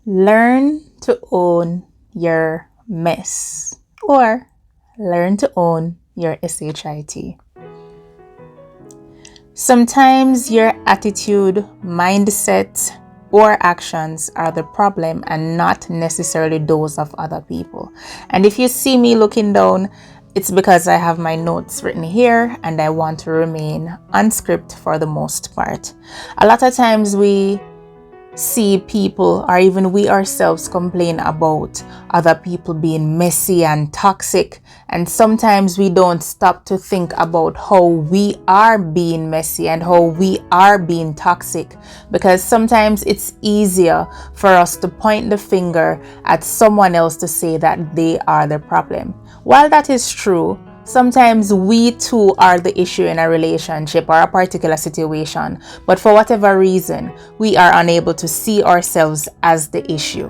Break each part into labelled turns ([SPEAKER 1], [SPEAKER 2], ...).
[SPEAKER 1] Learn to own your mess, or learn to own your SHIT. Sometimes your attitude, mindset, or actions are the problem and not necessarily those of other people. And if you see me looking down, it's because I have my notes written here and I want to remain on script for the most part. A lot of times we see people, or even we ourselves, complain about other people being messy and toxic, and sometimes we don't stop to think about how we are being messy and how we are being toxic, because sometimes it's easier for us to point the finger at someone else to say that they are the problem. While that is true, sometimes we too are the issue in a relationship or a particular situation, but for whatever reason, we are unable to see ourselves as the issue.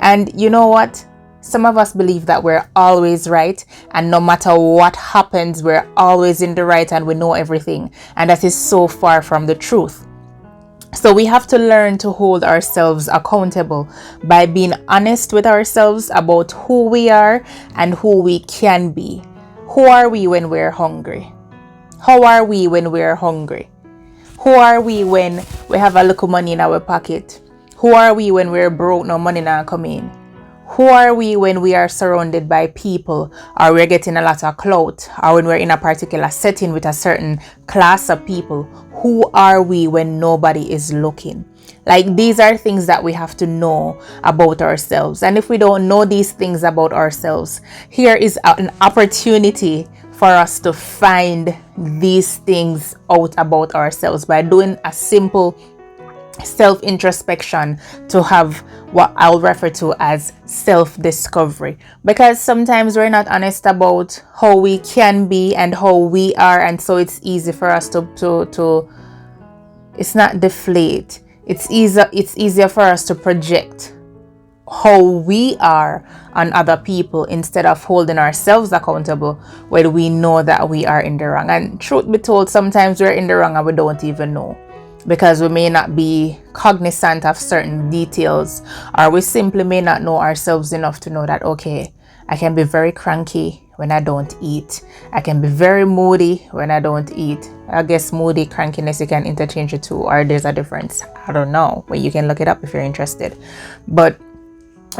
[SPEAKER 1] And you know what? Some of us believe that we're always right, and no matter what happens, we're always in the right and we know everything. And that is so far from the truth. So we have to learn to hold ourselves accountable by being honest with ourselves about who we are and who we can be. Who are we when we're hungry? How are we when we're hungry? Who are we when we have a little money in our pocket? Who are we when we're broke, no money now come in? Who are we when we are surrounded by people, or we're getting a lot of clout, or when we're in a particular setting with a certain class of people? Who are we when nobody is looking? Like, these are things that we have to know about ourselves. And if we don't know these things about ourselves, here is an opportunity for us to find these things out about ourselves by doing a simple self-introspection, to have what I'll refer to as self-discovery. Because sometimes we're not honest about how we can be and how we are, and so it's easy for us to it's not deflate. It's easier for us to project how we are on other people instead of holding ourselves accountable when we know that we are in the wrong. And truth be told, sometimes we're in the wrong and we don't even know, because we may not be cognizant of certain details, or we simply may not know ourselves enough to know that, okay, I can be very cranky when I don't eat. I can be very moody when I don't eat. I guess moody, crankiness, you can interchange the two, or there's a difference. I don't know, but you can look it up if you're interested. But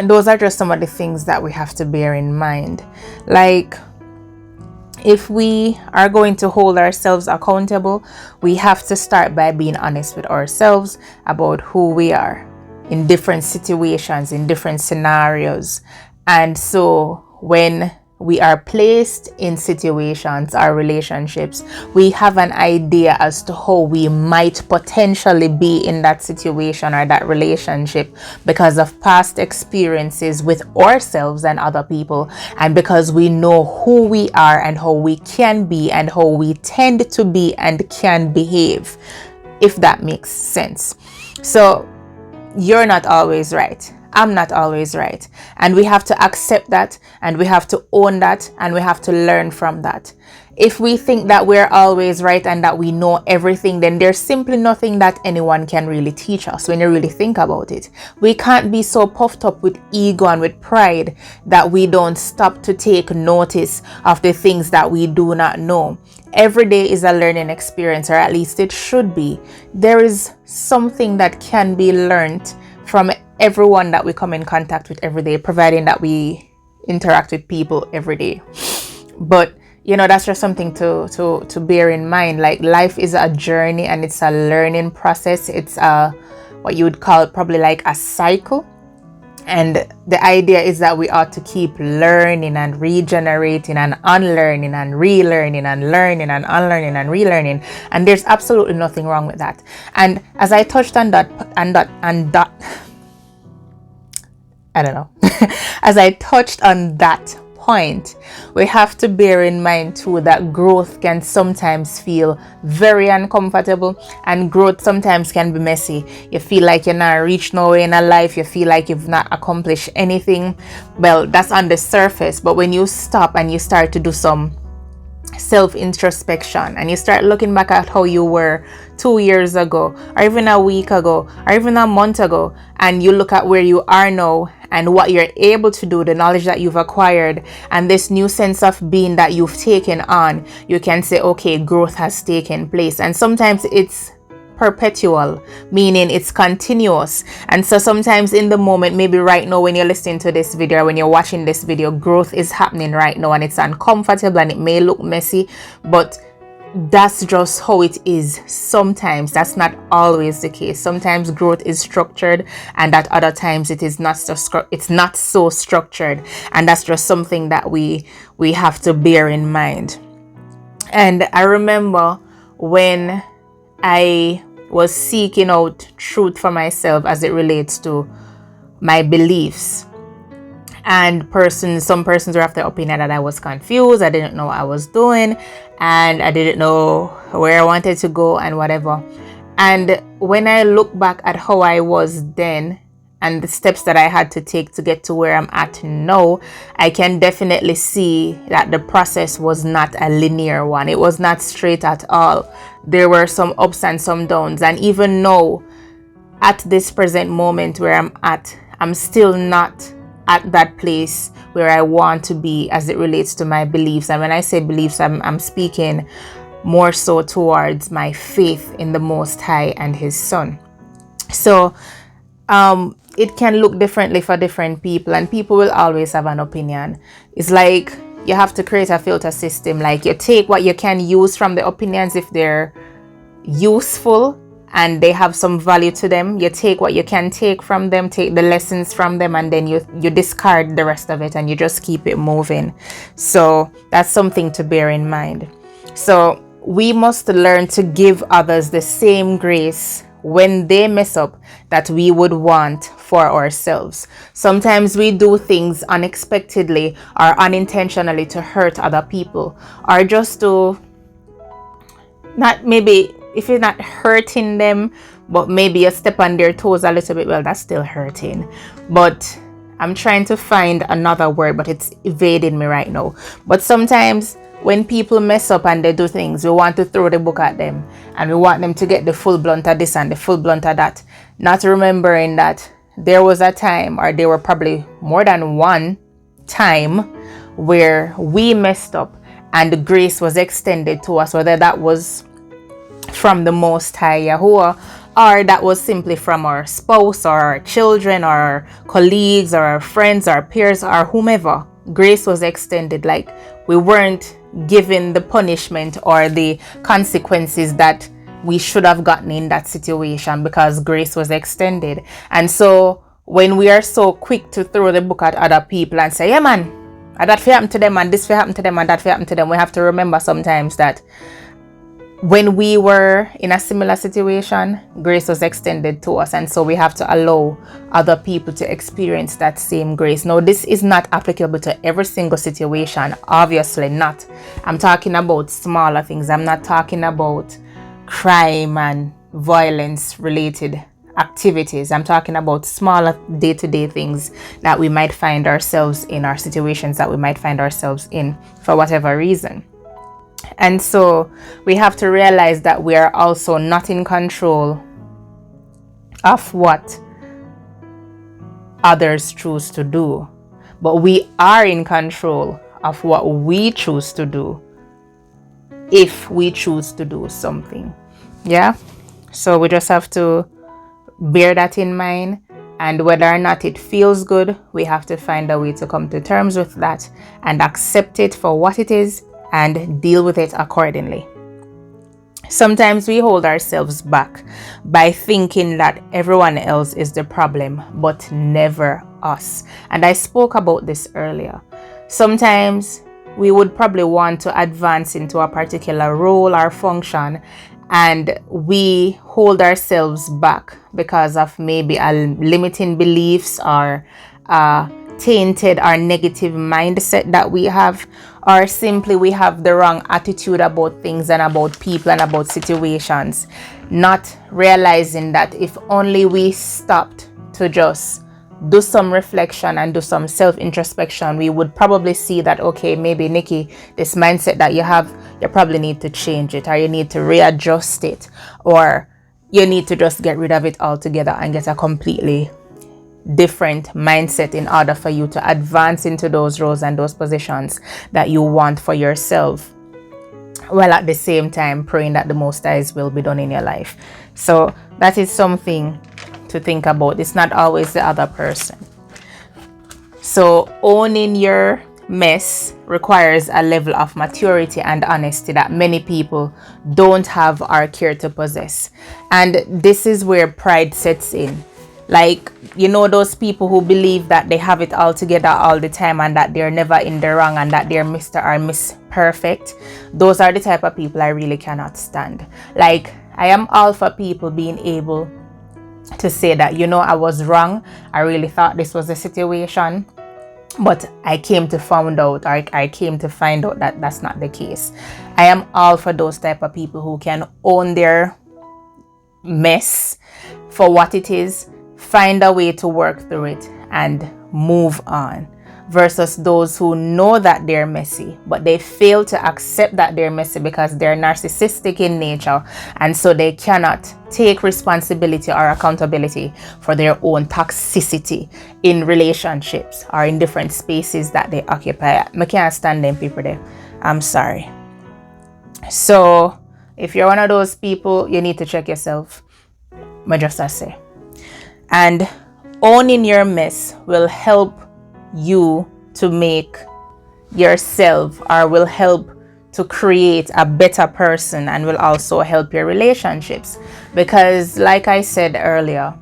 [SPEAKER 1] those are just some of the things that we have to bear in mind. Like, if we are going to hold ourselves accountable, we have to start by being honest with ourselves about who we are in different situations, in different scenarios. And so when we are placed in situations or relationships, we have an idea as to how we might potentially be in that situation or that relationship because of past experiences with ourselves and other people, and because we know who we are and how we can be and how we tend to be and can behave, if that makes sense. So you're not always right. I'm not always right. And we have to accept that, and we have to own that, and we have to learn from that. If we think that we're always right and that we know everything, then there's simply nothing that anyone can really teach us when you really think about it. We can't be so puffed up with ego and with pride that we don't stop to take notice of the things that we do not know. Every day is a learning experience, or at least it should be. There is something that can be learned from everyone that we come in contact with every day, providing that we interact with people every day. But that's just something to bear in mind. Like, life is a journey and it's a learning process. It's what you would call probably like a cycle. And the idea is that we ought to keep learning and regenerating and unlearning and relearning and learning and unlearning and relearning. And there's absolutely nothing wrong with that. And as I touched on that, I don't know. As I touched on that point, we have to bear in mind too that growth can sometimes feel very uncomfortable, and growth sometimes can be messy. You feel like you're not reached nowhere in a life. You feel like you've not accomplished anything. Well, that's on the surface, but when you stop and you start to do some self introspection, and you start looking back at how you were 2 years ago, or even a week ago, or even a month ago, and you look at where you are now and what you're able to do, the knowledge that you've acquired, and this new sense of being that you've taken on, you can say, okay, growth has taken place. And sometimes it's perpetual, meaning it's continuous. And so sometimes in the moment, maybe right now when you're listening to this video, when you're watching this video, growth is happening right now and it's uncomfortable and it may look messy, but that's just how it is. Sometimes that's not always the case. Sometimes growth is structured, and at other times it is not so structured, and that's just something that we have to bear in mind. And I remember when I was seeking out truth for myself as it relates to my beliefs, and some persons were of the opinion that I was confused, I didn't know what I was doing, and I didn't know where I wanted to go and whatever. And when I look back at how I was then and the steps that I had to take to get to where I'm at now, I can definitely see that the process was not a linear one. It was not straight at all. There were some ups and some downs. And even now, at this present moment where I'm at, I'm still not at that place where I want to be as it relates to my beliefs. And when I say beliefs, I'm speaking more so towards my faith in the Most High and His Son. So it can look differently for different people, and people will always have an opinion. It's like you have to create a filter system. Like, you take what you can use from the opinions if they're useful and they have some value to them. You take what you can take from them, take the lessons from them, and then you discard the rest of it and you just keep it moving. So that's something to bear in mind. So we must learn to give others the same grace when they mess up that we would want for ourselves. Sometimes we do things unexpectedly or unintentionally to hurt other people, or just to not, maybe if you're not hurting them, but maybe you step on their toes a little bit, well, that's still hurting. But I'm trying to find another word, but it's evading me right now. But sometimes when people mess up and they do things, we want to throw the book at them, and we want them to get the full blunt of this and the full blunt of that, not remembering that there was a time, or there were probably more than one time, where we messed up and the grace was extended to us, whether that was from the Most High Yahuwah, or that was simply from our spouse or our children or our colleagues or our friends or peers or whomever. Grace was extended. Like, we weren't given the punishment or the consequences that we should have gotten in that situation, because grace was extended. And so when we are so quick to throw the book at other people and say, yeah man, that will happen to them, and this will happen to them, and that will happen to them, we have to remember sometimes that when we were in a similar situation, grace was extended to us, and so we have to allow other people to experience that same grace. Now, this is not applicable to every single situation, obviously not. I'm talking about smaller things. I'm not talking about crime and violence related activities. I'm talking about smaller day-to-day things that we might find ourselves in, or situations that we might find ourselves in for whatever reason. And so we have to realize that we are also not in control of what others choose to do, but we are in control of what we choose to do if we choose to do something. Yeah, so we just have to bear that in mind, and whether or not it feels good, we have to find a way to come to terms with that and accept it for what it is and deal with it accordingly. Sometimes we hold ourselves back by thinking that everyone else is the problem, but never us. And I spoke about this earlier. Sometimes we would probably want to advance into a particular role or function, and we hold ourselves back because of maybe a limiting beliefs or tainted or negative mindset that we have, or simply we have the wrong attitude about things and about people and about situations, not realizing that if only we stopped to just do some reflection and do some self-introspection, we would probably see that, okay, maybe Nikki, this mindset that you have, you probably need to change it, or you need to readjust it, or you need to just get rid of it altogether and get a completely different mindset in order for you to advance into those roles and those positions that you want for yourself, while at the same time praying that the Most High's will be done in your life. So that is something to think about. It's not always the other person. So owning your mess requires a level of maturity and honesty that many people don't have or care to possess. And this is where pride sets in. Like, you know, those people who believe that they have it all together all the time and that they're never in the wrong and that they're Mr. or Miss Perfect. Those are the type of people I really cannot stand. Like, I am all for people being able to say that, you know, I was wrong. I really thought this was the situation, but I came to find out, or I came to find out that that's not the case. I am all for those type of people who can own their mess for what it is, find a way to work through it and move on, versus those who know that they're messy but they fail to accept that they're messy because they're narcissistic in nature, and so they cannot take responsibility or accountability for their own toxicity in relationships or in different spaces that they occupy. I can't stand them people there. I'm sorry. So if you're one of those people, you need to check yourself. I just say. And owning your mess will help you to make yourself, or will help to create a better person, and will also help your relationships. Because like I said earlier,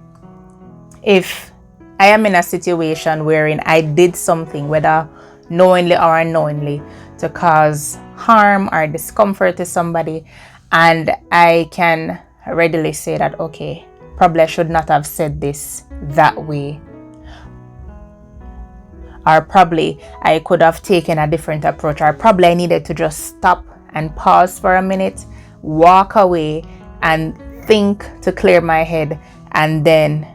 [SPEAKER 1] if I am in a situation wherein I did something, whether knowingly or unknowingly, to cause harm or discomfort to somebody, and I can readily say that, okay, probably I should not have said this that way, or probably I could have taken a different approach, or probably I needed to just stop and pause for a minute, walk away and think to clear my head, and then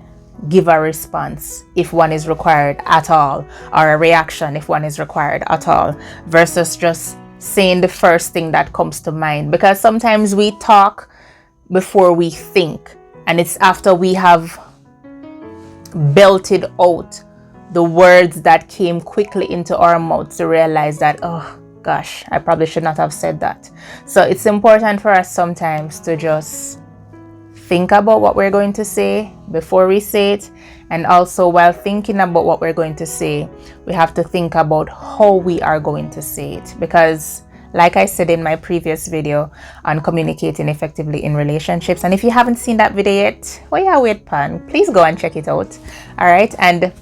[SPEAKER 1] give a response if one is required at all, or a reaction if one is required at all, versus just saying the first thing that comes to mind. Because sometimes we talk before we think, and it's after we have belted out the words that came quickly into our mouths to realize that, oh gosh, I probably should not have said that. So it's important for us sometimes to just think about what we're going to say before we say it. And also, while thinking about what we're going to say, we have to think about how we are going to say it. Because like I said in my previous video on communicating effectively in relationships, and if you haven't seen that video yet, well, yeah, wait, pan, please go and check it out. All right. And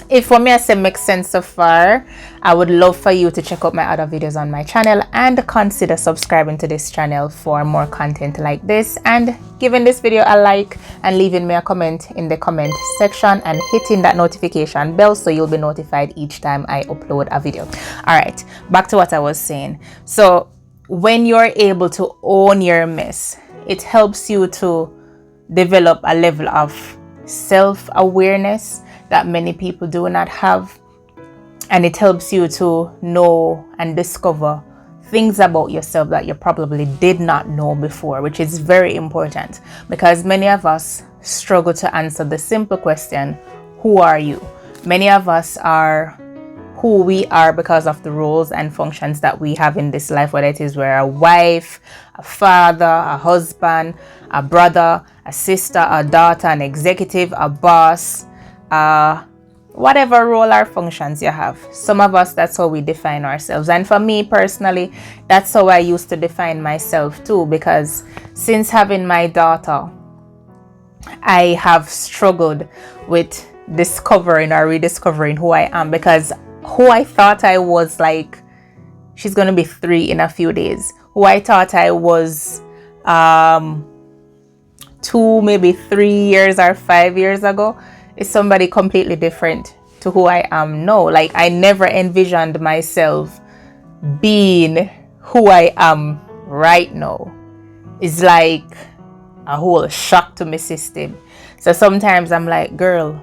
[SPEAKER 1] if for me I say makes sense so far, I would love for you to check out my other videos on my channel and consider subscribing to this channel for more content like this, and giving this video a like and leaving me a comment in the comment section and hitting that notification bell so you'll be notified each time I upload a video. All right, back to what I was saying. So when you're able to own your mess, it helps you to develop a level of self-awareness that many people do not have, and it helps you to know and discover things about yourself that you probably did not know before, which is very important, because many of us struggle to answer the simple question, who are you? Many of us are who we are because of the roles and functions that we have in this life, whether it is we're a wife, a father, a husband, a brother, a sister, a daughter, an executive, a boss, whatever role or functions you have. Some of us, that's how we define ourselves. And for me personally, that's how I used to define myself too, because since having my daughter, I have struggled with discovering or rediscovering who I am, because who I thought I was, like, she's gonna be 3 in a few days, who I thought I was 2, maybe 3 years or 5 years ago, is somebody completely different to who I am now. Like, I never envisioned myself being who I am right now. It's like a whole shock to my system. So sometimes I'm like, girl,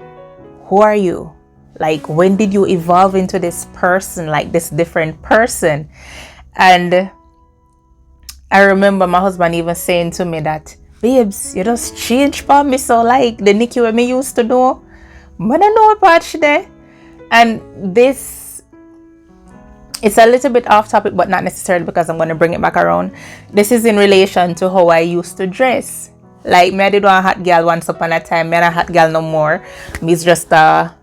[SPEAKER 1] who are you? Like, when did you evolve into this person, like this different person? And I remember my husband even saying to me that, babes, you just changed for me. So like the Nikki we me used to know, but I know about there. And this, it's a little bit off topic, but not necessarily, because I'm going to bring it back around. This is in relation to how I used to dress. Like, me I did one hot girl once upon a time. Me not a hot girl no more. Me's just a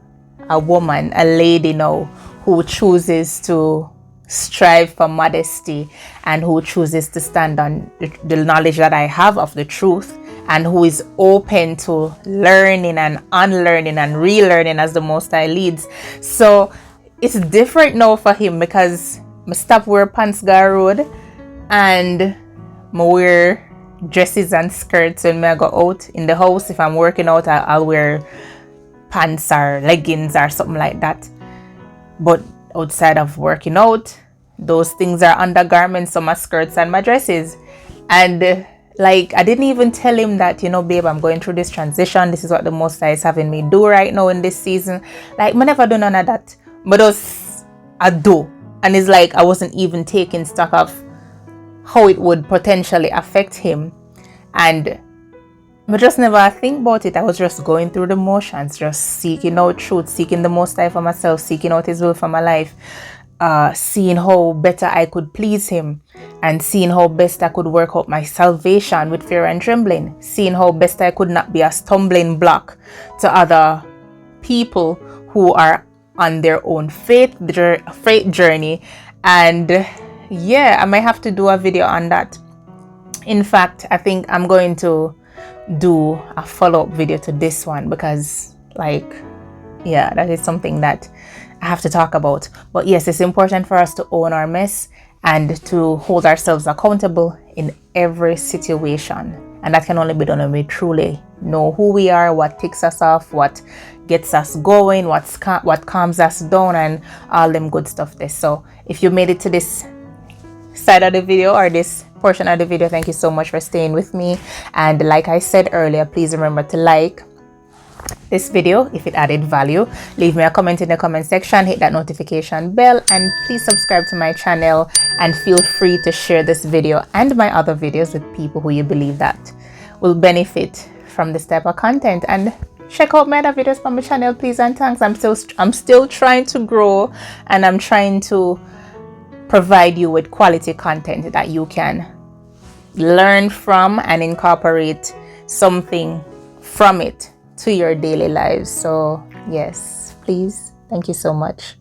[SPEAKER 1] woman, a lady now, who chooses to strive for modesty, and who chooses to stand on the knowledge that I have of the truth, and who is open to learning and unlearning and relearning as the Most High leads. So it's different now for him, because I stop wear pants go road, and I wear dresses and skirts when I go out in the house. If I'm working out, I'll wear pants or leggings or something like that. But outside of working out, those things are undergarments, so my skirts and my dresses. And like, I didn't even tell him that, babe, I'm going through this transition. This is what the Most High is having me do right now in this season. Like, I never do none of that. But I do. And it's like I wasn't even taking stock of how it would potentially affect him. And I just never think about it. I was just going through the motions, just seeking out truth, seeking the Most High for myself, seeking out His will for my life, seeing how better I could please Him, and seeing how best I could work out my salvation with fear and trembling, seeing how best I could not be a stumbling block to other people who are on their own faith journey. And yeah, I might have to do a video on that. In fact, I think I'm going to do a follow-up video to this one, because that is something that I have to talk about. But yes, it's important for us to own our mess and to hold ourselves accountable in every situation, and that can only be done when we truly know who we are, what ticks us off, what gets us going, what calms us down, and all them good stuff there. So if you made it to this side of the video, or this portion of the video, thank you so much for staying with me. And like I said earlier, please remember to like this video if it added value. Leave me a comment in the comment section, hit that notification bell, and please subscribe to my channel, and feel free to share this video and my other videos with people who you believe that will benefit from this type of content. And check out my other videos from my channel, please and thanks. I'm still trying to grow, and I'm trying to provide you with quality content that you can learn from and incorporate something from it to your daily lives. So yes, please, thank you so much.